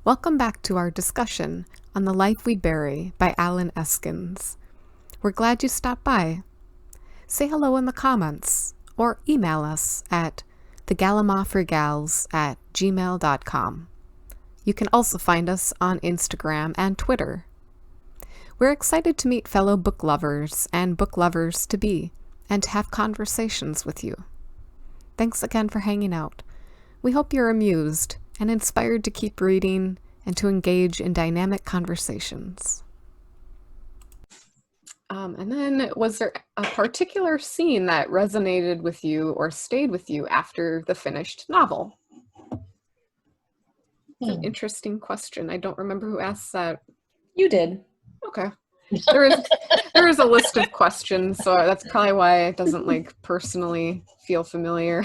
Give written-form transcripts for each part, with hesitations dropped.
Welcome back to our discussion on The Life We Bury by Allen Eskins. We're glad you stopped by. Say hello in the comments or email us at thegallimaufrygals@gmail.com. You can also find us on Instagram and Twitter. We're excited to meet fellow book lovers and book lovers-to-be and to have conversations with you. Thanks again for hanging out. We hope you're amused and inspired to keep reading and to engage in dynamic conversations. And then, was there a particular scene that resonated with you or stayed with you after the finished novel? It's an interesting question. I don't remember who asked that. You did. Okay. There is a list of questions, so that's probably why it doesn't personally feel familiar.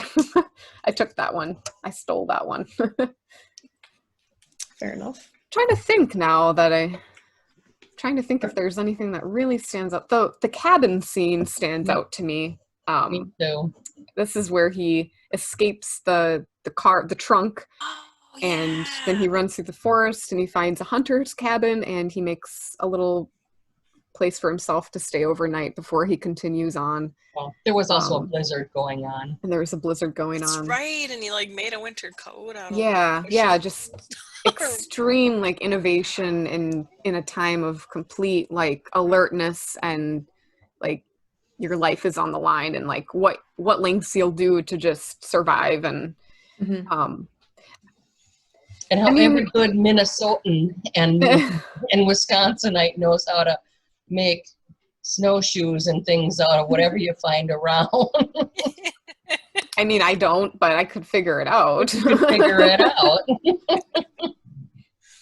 I took that one. I stole that one. Fair enough. Trying to think now that trying to think if there's anything that really stands out. The cabin scene stands out to me. Me too. This is where he escapes the trunk, and then he runs through the forest and he finds a hunter's cabin and he makes a little place for himself to stay overnight before he continues on. Well, there was also a blizzard going on. And there was a blizzard going on. That's right, and he made a winter coat out of Yeah, just extreme innovation in a time of complete alertness and your life is on the line and what lengths you'll do to just survive and and how every good Minnesotan and Wisconsinite knows how to make snowshoes and things out of whatever you find around. I mean, I don't, but I could figure it out.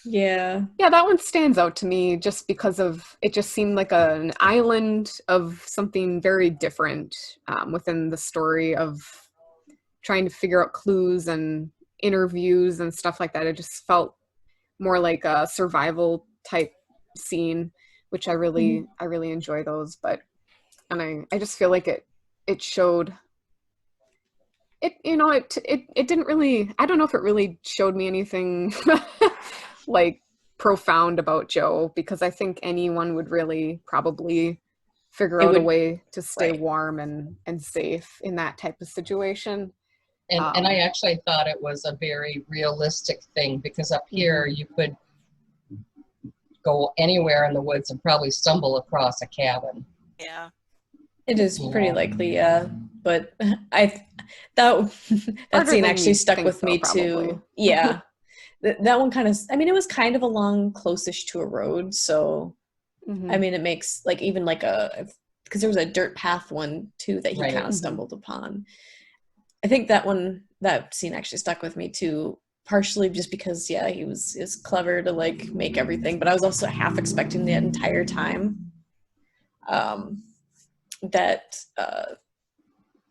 Yeah, that one stands out to me just because of it just seemed like an island of something very different within the story of trying to figure out clues and interviews and stuff like that. It just felt more like a survival type scene, which I really enjoy those. But I just feel like it showed it didn't really, I don't know if it really showed me anything profound about Joe, because I think anyone would really probably figure out a way to stay warm and safe in that type of situation. And I actually thought it was a very realistic thing, because up here you could go anywhere in the woods and probably stumble across a cabin. Yeah. It is pretty likely, yeah. But that scene actually stuck with me too. Yeah. That one kind of, it was kind of along closest to a road, so it makes because there was a dirt path one too that he kind of stumbled upon. I think that scene actually stuck with me too, partially just because he was clever to make everything, but I was also half expecting the entire time that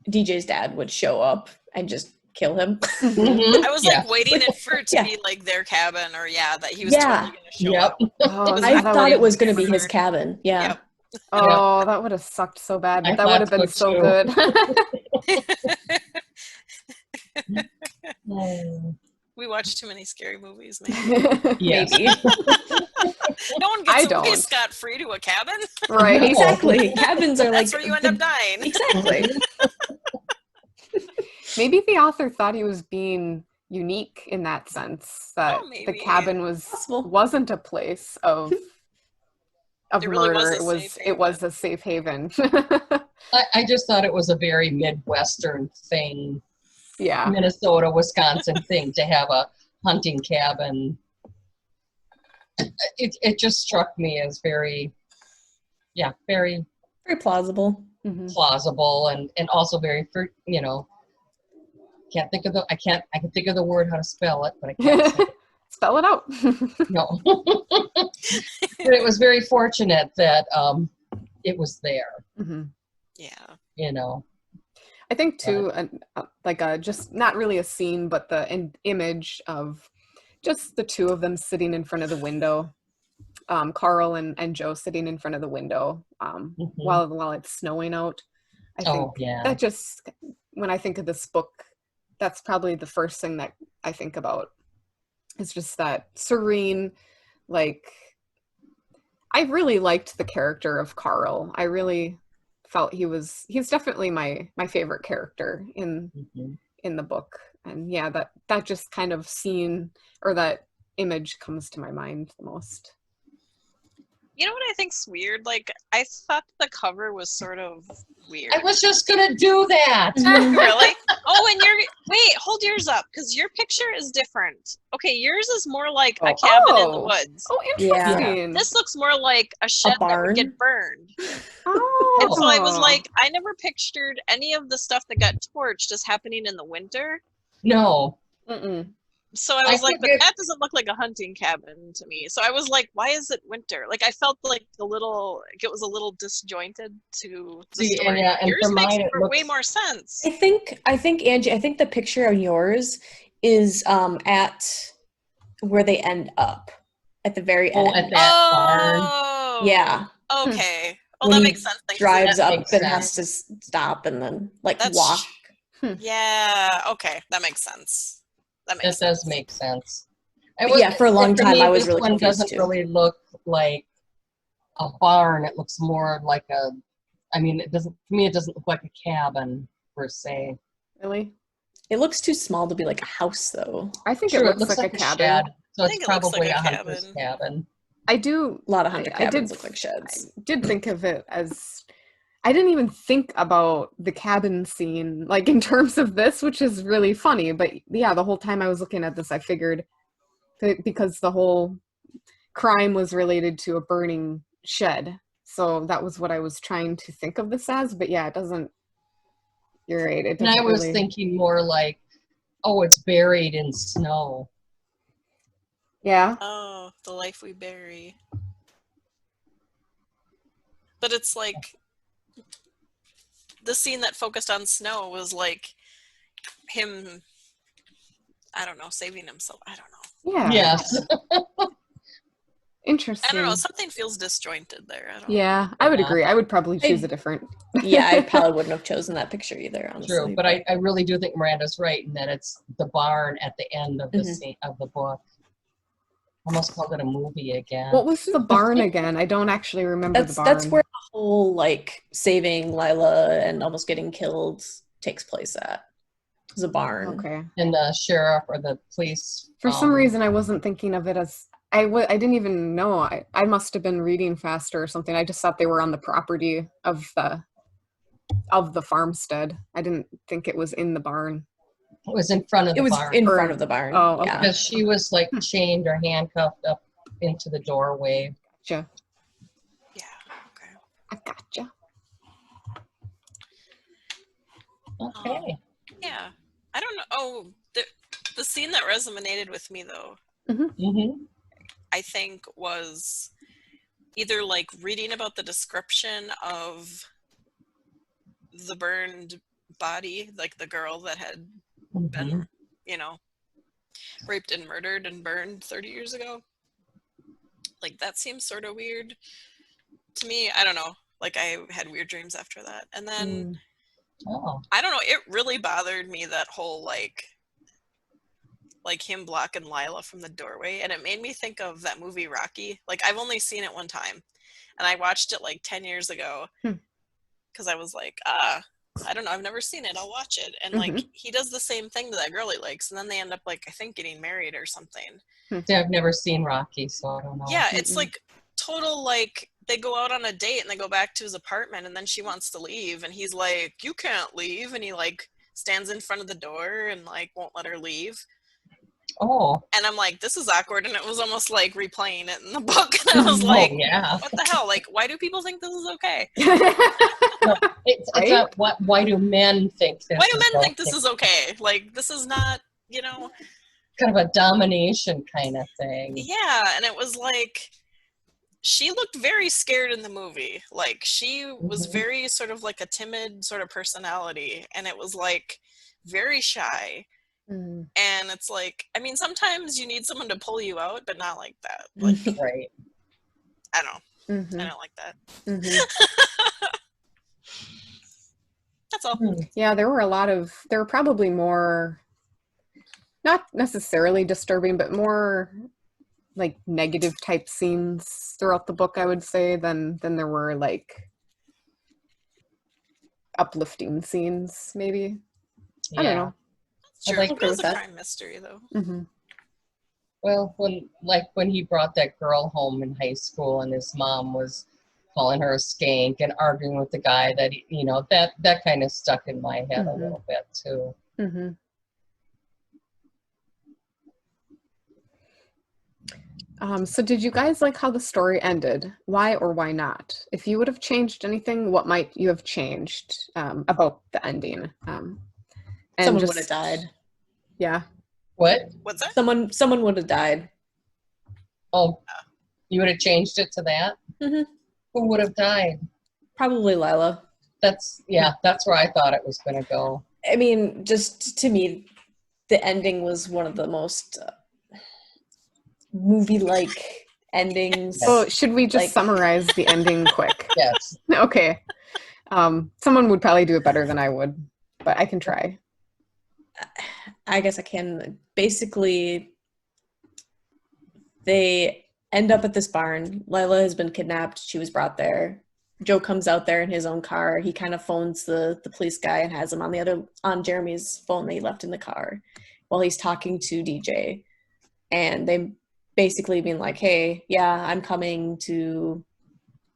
DJ's dad would show up and just kill him. I was waiting for it to be their cabin, or that he was totally going to show up. I thought it was going to be his cabin. Yeah. Yep. Oh, that would have sucked so bad, but that would have been so good. We watch too many scary movies, maybe. Maybe. No one gets away scot-free to a cabin. Right. Exactly. Cabins are that's where you end up dying. Exactly. Maybe the author thought he was being unique in that sense, that the cabin wasn't a place of murder. It was a safe haven. I just thought it was a very Midwestern thing. Yeah. Minnesota, Wisconsin thing to have a hunting cabin. It just struck me as very plausible. Plausible and also very, I can think of the word how to spell it, but I can't say it. Spell it out. No. But it was very fortunate that it was there. Yeah. I think too, just not really a scene, but the image of just the two of them sitting in front of the window, Carl and Joe sitting in front of the window while it's snowing out. I think that just, when I think of this book, that's probably the first thing that I think about. It's just that serene, like, I really liked the character of Carl. I really felt he's definitely my favorite character in the book. And yeah, that just kind of scene or that image comes to my mind the most. You know what I think's weird? Like, I thought the cover was sort of weird. I was just gonna do that. Really? Oh, and wait, hold yours up, because your picture is different. Okay, yours is more like a cabin in the woods. Oh, interesting. Yeah. This looks more like a shed that would get burned. Oh. And so I was like, I never pictured any of the stuff that got torched as happening in the winter. No. So I was like, but that doesn't look like a hunting cabin to me. So I was like, why is it winter? Like, I felt like it was a little disjointed to the story. And yours makes way more sense. I think Angie, I think the picture on yours is at where they end up at the very end. At that barn. Yeah. Okay. Well, that makes sense. Drives up and has to stop and then walk. Yeah. Okay, that makes sense. That does make sense. For a long time, I was really confused. This one doesn't really look like a barn. It looks more like it doesn't look like a cabin per se. Really? It looks too small to be like a house, though. I think it looks like a cabin. Shed, so it's probably a hunter's cabin. I do. A lot of hunter cabins look like sheds. I did think of it as. I didn't even think about the cabin scene, like in terms of this, which is really funny. But yeah, the whole time I was looking at this, I figured that because the whole crime was related to a burning shed. So that was what I was trying to think of this as. But yeah, it doesn't. You're right. It doesn't. And I was thinking more like, oh, it's buried in snow. Yeah. Oh, the life we bury. But it's like the scene that focused on snow was like him, I don't know, saving himself. I don't know. Yeah. Yes. Interesting. I don't know. Something feels disjointed there. I don't know. I would agree. I would probably choose a different. Yeah, I probably wouldn't have chosen that picture either, honestly. True, but I really do think Miranda's right in that it's the barn at the end of the scene of the book. Almost called it a movie again. What was the barn again? I don't actually remember the barn. That's where the whole saving Lila and almost getting killed takes place at. It's a barn. Okay. And the sheriff or the police. For some reason, I wasn't thinking of it as. I didn't even know. I must have been reading faster or something. I just thought they were on the property of the farmstead. I didn't think it was in the barn. It was in front of the barn. It was in front of the barn. Oh, okay. Yeah. Because she was chained or handcuffed up into the doorway. Gotcha. Yeah. Okay. I gotcha. Okay. Yeah. I don't know. Oh, the scene that resonated with me though, I think was either reading about the description of the burned body, the girl that had been, raped and murdered and burned 30 years ago. That seems sort of weird to me. I don't know. I had weird dreams after that. And then, I don't know, it really bothered me, that whole, him blocking Lila from the doorway. And it made me think of that movie Rocky. I've only seen it one time. And I watched it 10 years ago. Because I was I don't know, I've never seen it, I'll watch it. And he does the same thing to that girl he likes, and then they end up I think getting married or something. Yeah, I've never seen Rocky, so I don't know. Yeah, it's total they go out on a date and they go back to his apartment, and then she wants to leave and he's like, you can't leave, and he stands in front of the door and won't let her leave. Oh. And I'm this is awkward, and it was almost replaying it in the book, and I was what the hell? Why do people think this is okay? No, it's why do men think this Why do men think this is okay? This is not, kind of a domination kind of thing. Yeah, and it was she looked very scared in the movie. She was very sort of a timid sort of personality, and it was very shy. And it's sometimes you need someone to pull you out, but not like that. Right. I don't know. I don't like that. That's all. Yeah, there were probably more not necessarily disturbing, but more like negative type scenes throughout the book, I would say, than there were like uplifting scenes, maybe. Yeah. I don't know. That's true. like It was a crime mystery, though. Mm-hmm. Well, when he brought that girl home in high school and his mom was calling her a skank and arguing with the guy, that that kind of stuck in my head a little bit too. Mm-hmm. So did you guys like how the story ended? Why or why not? If you would have changed anything, what might you have changed about the ending? Someone would have died. Yeah. What's that? Someone would have died. Oh, you would have changed it to that? Mm-hmm. Who would have died? Probably Lila. That's where I thought it was going to go. I mean, just to me, the ending was one of the most movie-like endings. So should we just summarize the ending quick? Yes. Okay. Someone would probably do it better than I would, but I can try. I guess I can. Basically, they end up at this barn. Lila has been kidnapped. She was brought there. Joe comes out there in his own car. He kind of phones the police guy and has him on Jeremy's phone that he left in the car while he's talking to DJ. And they basically being like, hey, yeah, I'm coming to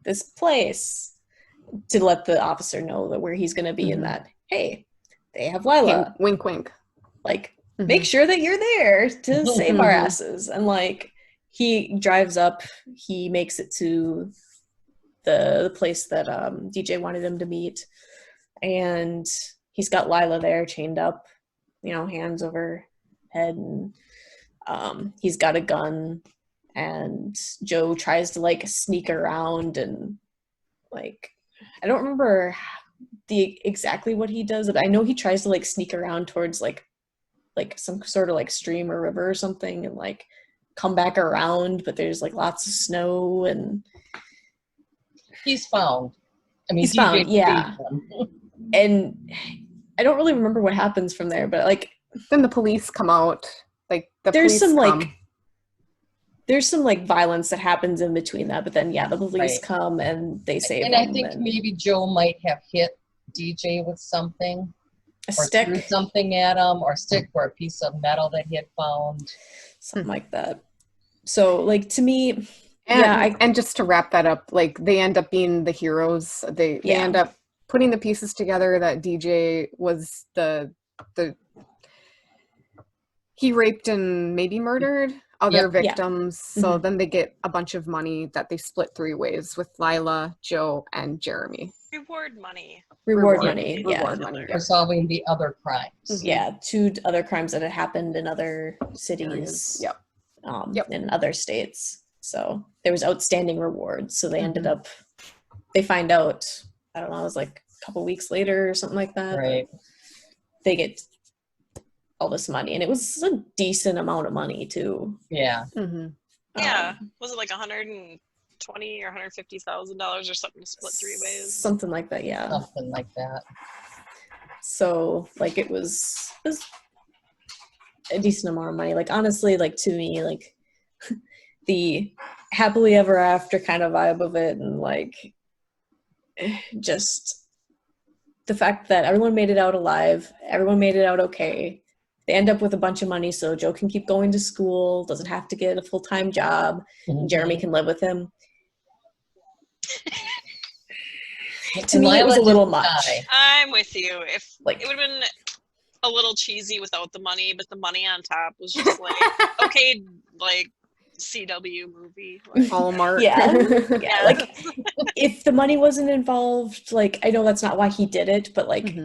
this place, to let the officer know that where he's going to be and that, hey, they have Lila. Okay, wink, wink. Like, make sure that you're there to save our asses. And like, he drives up, he makes it to the place that DJ wanted him to meet, and he's got Lila there chained up, hands over head, and he's got a gun, and Joe tries to like sneak around, and like, I don't remember exactly what he does, but I know he tries to like sneak around towards like some sort of like stream or river or something, and like come back around, but there's like lots of snow, and he's found. I mean, he's found, yeah. And I don't really remember what happens from there, but like then the police come out. Like there's some like violence that happens in between that, but then the police come and they save him. And I think maybe Joe might have hit DJ with something. A stick. Threw something at him, or a stick, or a piece of metal that he had found. Something like that. So, like, to me, and just to wrap that up, like, they end up being the heroes. They end up putting the pieces together that DJ was he raped and maybe murdered other victims. So then they get a bunch of money that they split 3 ways with Lila, Joe, and Jeremy. Reward money. Reward money for solving the other crimes. Yeah, 2 other crimes that had happened in other cities. In other states. So there was outstanding rewards. So they ended up, they find out, I don't know, it was like a couple weeks later or something like that. Right. They get all this money, and it was a decent amount of money too. Yeah. Yeah. Was it like $120,000 or $150,000 or something to split 3 ways? Something like that, yeah. Something like that. So like it was a decent amount of money. Like honestly, like to me, like the happily ever after kind of vibe of it, and like just the fact that everyone made it out alive, everyone made it out okay. They end up with a bunch of money so Joe can keep going to school, doesn't have to get a full-time job, and Jeremy can live with him. To me, it was a little much. I'm with you. If like, it would have been a little cheesy without the money, but the money on top was just like, okay, like CW movie. Like, Hallmark. Yeah. Like, if the money wasn't involved, like, I know that's not why he did it, but like,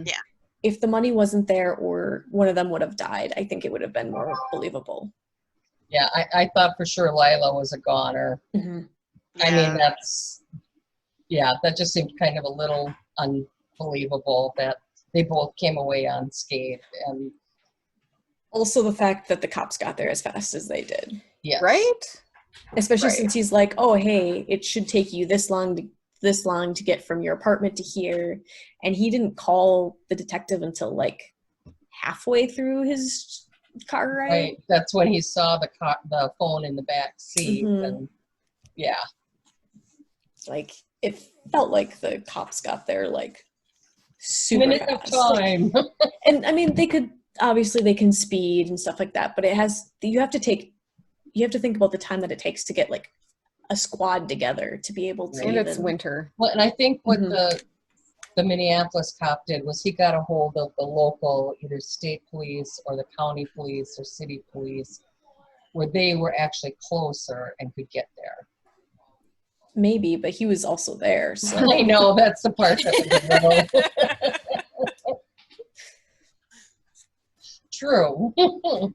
if the money wasn't there or one of them would have died, I think it would have been more believable. Yeah, I thought for sure Lila was a goner. I mean, that just seemed kind of a little unbelievable that they both came away unscathed. And also the fact that the cops got there as fast as they did. Yes. Right? Especially since he's like, oh, hey, it should take you this long to get from your apartment to here. And he didn't call the detective until like halfway through his car ride. Right. That's when he saw the phone in the back seat. And yeah. Like, it felt like the cops got there, like, super minute fast. of time. Like, and I mean, they can speed and stuff like that, but you have to think about the time that it takes to get, like, a squad together to be able to. And it's winter. Well, and I think what the Minneapolis cop did was he got a hold of the local, either state police or the county police or city police, where they were actually closer and could get there. Maybe, but he was also there. So. I know, that's the part that was a little... True.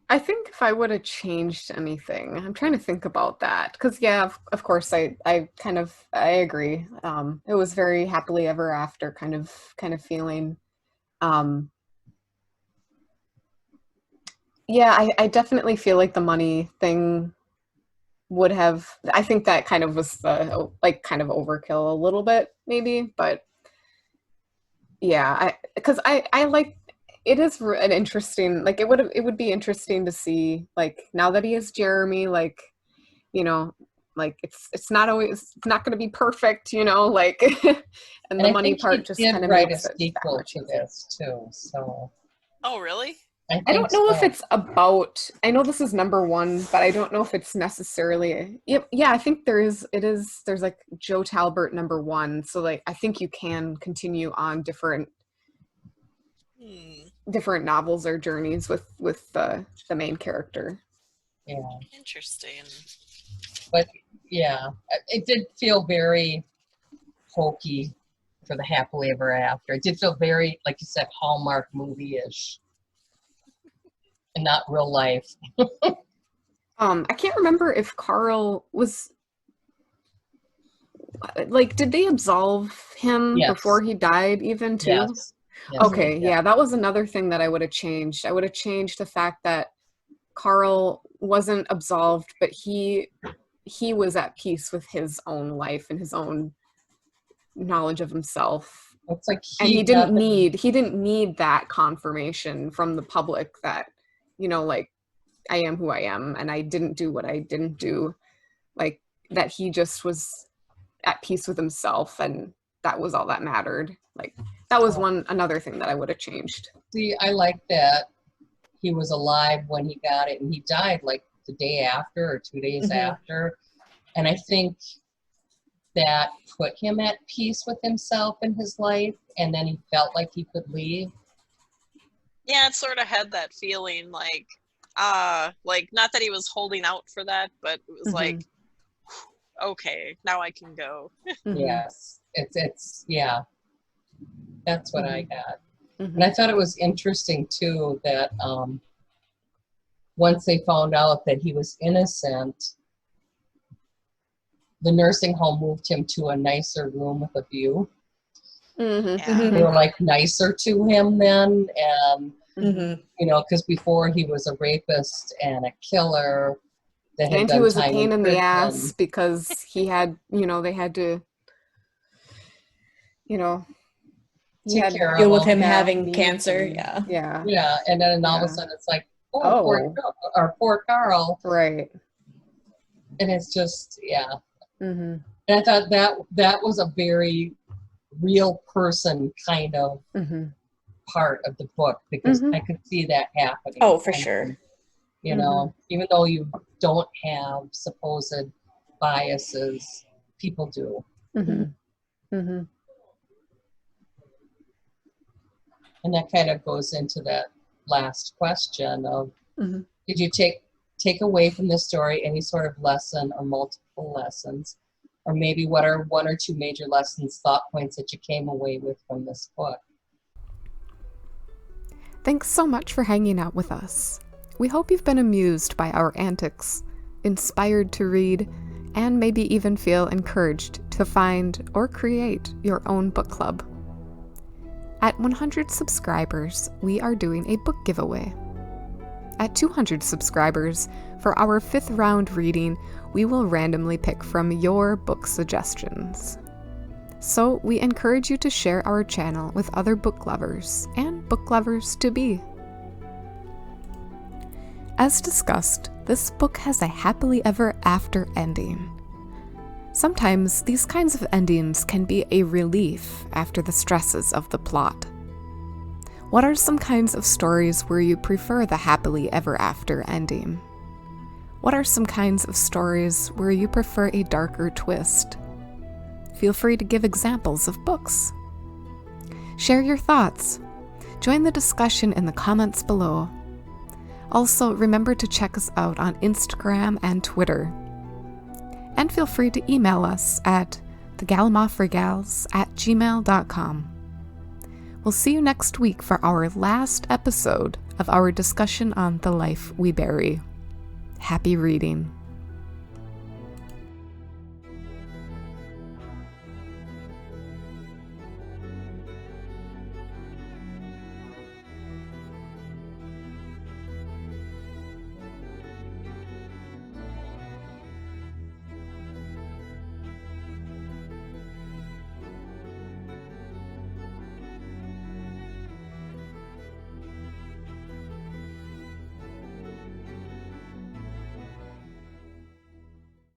I think if I would have changed anything, I'm trying to think about that. Because, yeah, of course, I agree. It was very happily ever after kind of feeling. Yeah, I definitely feel like the money thing would have, I think that kind of was kind of overkill a little bit, maybe. But, yeah, because I like, it is an interesting, like, it would be interesting to see, like, now that he is Jeremy, like, you know, like, it's not going to be perfect, you know, like, and the money part just kind of makes it sequel to this too. So. Oh, really? I don't know if it's about, I know this is number one, but I don't know if it's necessarily, yeah, I think there's like Joe Talbert number one. So, like, I think you can continue on different novels or journeys with the main character. Yeah. Interesting. But yeah, it did feel very hokey for the happily ever after. It did feel very, like you said, Hallmark movie-ish. And not real life. I can't remember if Carl was, like, did they absolve him before he died even too? Yes. Okay, yeah, that was another thing that I would have changed. I would have changed the fact that Carl wasn't absolved, but he was at peace with his own life and his own knowledge of himself. It's like he didn't need that confirmation from the public that, you know, like, I am who I am and I didn't do what I didn't do. Like, that he just was at peace with himself and that was all that mattered. Like, that was another thing that I would have changed. See, I like that he was alive when he got it and he died like the day after or 2 days after. And I think that put him at peace with himself in his life, and then he felt like he could leave. Yeah, it sort of had that feeling like not that he was holding out for that, but it was like, okay, now I can go. Yes, it's yeah, that's what I got. And I thought it was interesting too that once they found out that he was innocent, the nursing home moved him to a nicer room with a view. They were like nicer to him then, and you know, because before he was a rapist and a killer. And he was a pain in the ass because he had, you know, they had to, you know, deal with him having cancer. Yeah, and then all of a sudden it's like, poor Carl, right? And it's just and I thought that was a very real person kind of part of the book, because I could see that happening. Oh, for sure. You know, even though you don't have supposed biases, people do. And that kind of goes into that last question of, did you take away from this story any sort of lesson or multiple lessons? Or maybe what are one or two major lessons, thought points that you came away with from this book? Thanks so much for hanging out with us. We hope you've been amused by our antics, inspired to read, and maybe even feel encouraged to find or create your own book club. At 100 subscribers, we are doing a book giveaway. At 200 subscribers, for our 5th round reading, we will randomly pick from your book suggestions. So we encourage you to share our channel with other book lovers and book lovers to be. As discussed, this book has a happily ever after ending. Sometimes these kinds of endings can be a relief after the stresses of the plot. What are some kinds of stories where you prefer the happily ever after ending? What are some kinds of stories where you prefer a darker twist? Feel free to give examples of books. Share your thoughts. Join the discussion in the comments below. Also, remember to check us out on Instagram and Twitter. And feel free to email us at thegallimaufrygals@gmail.com. We'll see you next week for our last episode of our discussion on The Life We Bury. Happy reading.